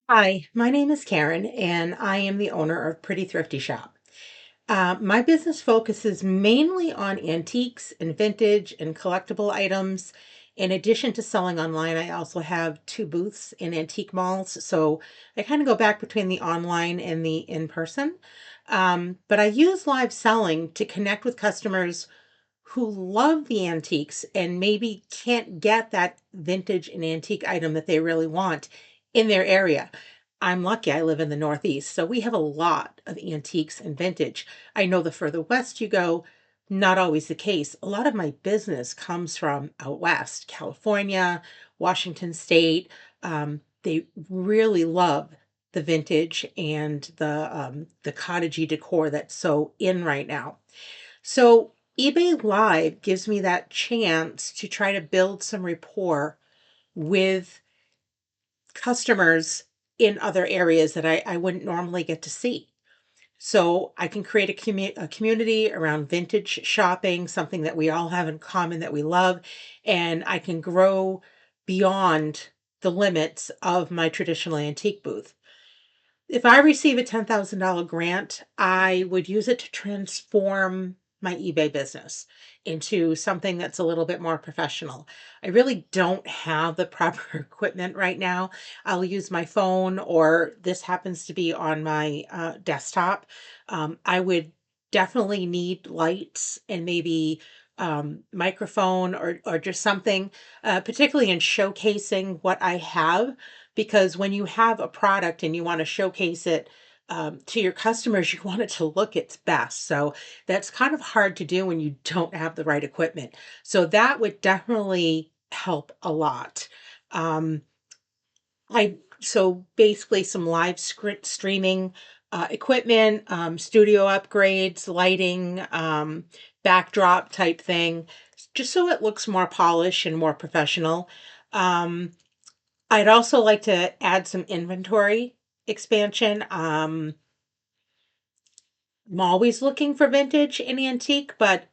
Hi, my name is Karen, and I am the owner of Pretty Thrifty Shop. My business focuses mainly on antiques and vintage and collectible items. In addition to selling online, I also have two booths in antique malls. So I kind of go back between the online and the in person. But I use live selling to connect with customers who love the antiques and maybe can't get that vintage and antique item that they really want in their area. I'm lucky I live in the Northeast, so we have a lot of antiques and vintage. I know the further west you go, not always the case. A lot of my business comes from out west, California, Washington State. They really love the vintage and the cottagey decor that's so in right now. So eBay Live gives me that chance to try to build some rapport with customers in other areas that I wouldn't normally get to see. So I can create a community around vintage shopping, something that we all have in common that we love, and I can grow beyond the limits of my traditional antique booth. If I receive a $10,000 grant, I would use it to transform my eBay business into something that's a little bit more professional. I really don't have the proper equipment right now. I'll use my phone, or this happens to be on my desktop. I would definitely need lights and maybe microphone or just something, particularly in showcasing what I have, because when you have a product and you want to showcase it to your customers, you want it to look its best. So that's kind of hard to do when you don't have the right equipment. So that would definitely help a lot. Um, so basically some live script streaming equipment, studio upgrades, lighting, backdrop type thing, just so it looks more polished and more professional. Um, I'd also like to add some inventory expansion. I'm always looking for vintage and antique, but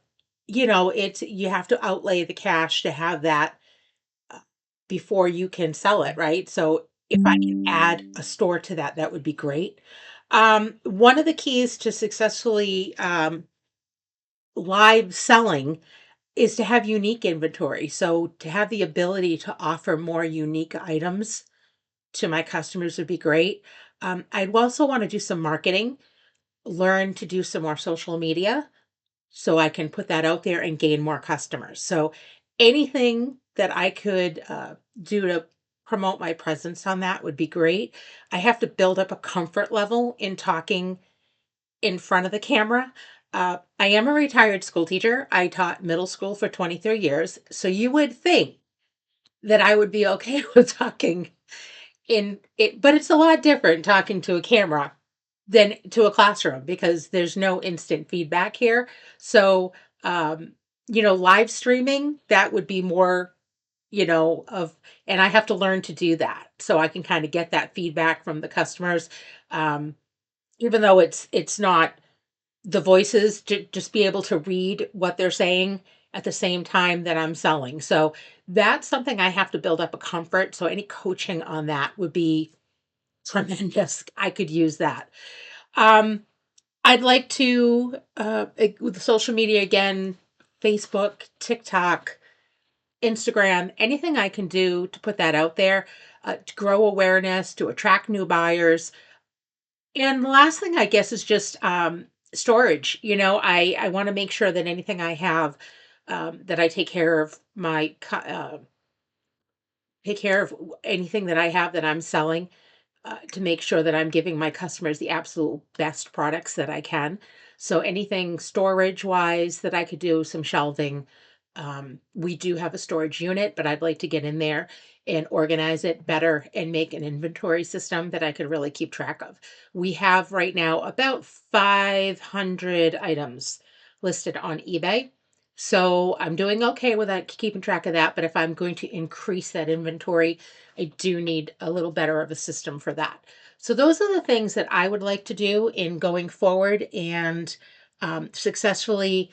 it's you have to outlay the cash to have that uh, before you can sell it, right? So if I can add a store to that, that would be great. One of the keys to successfully live selling is to have unique inventory. So to have the ability to offer more unique items to my customers would be great. I'd also want to do some marketing, learn to do some more social media so I can put that out there and gain more customers. So anything that I could do to promote my presence on that would be great. I have to build up a comfort level in talking in front of the camera. I am a retired school teacher. I taught middle school for 23 years. So you would think that I would be okay with talking in it, but it's a lot different talking to a camera than to a classroom because there's no instant feedback here. So, um, live streaming, that would be more, of, and I have to learn to do that so I can kind of get that feedback from the customers. Um, Even though it's not the voices, to just be able to read what they're saying at the same time that I'm selling. So that's something I have to build up a comfort. So any coaching on that would be tremendous. I could use that. Um, I'd like to, with the social media again, Facebook, TikTok, Instagram, anything I can do to put that out there, to grow awareness, to attract new buyers. And the last thing I guess is just storage. I want to make sure that anything I have, that I take care of take care of anything that I have that I'm selling, to make sure that I'm giving my customers the absolute best products that I can. So anything storage wise that I could do, some shelving. We do have a storage unit, but I'd like to get in there and organize it better and make an inventory system that I could really keep track of. We have right now about 500 items listed on eBay. So I'm doing okay with that, keeping track of that. But if I'm going to increase that inventory, I do need a little better of a system for that. So those are the things that I would like to do in going forward and successfully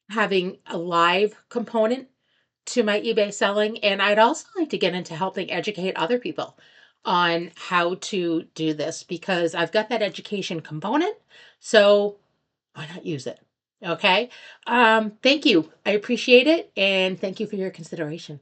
having a live component to my eBay selling. And I'd also like to get into helping educate other people on how to do this because I've got that education component. So why not use it? Okay. Thank you. I appreciate it. And thank you for your consideration.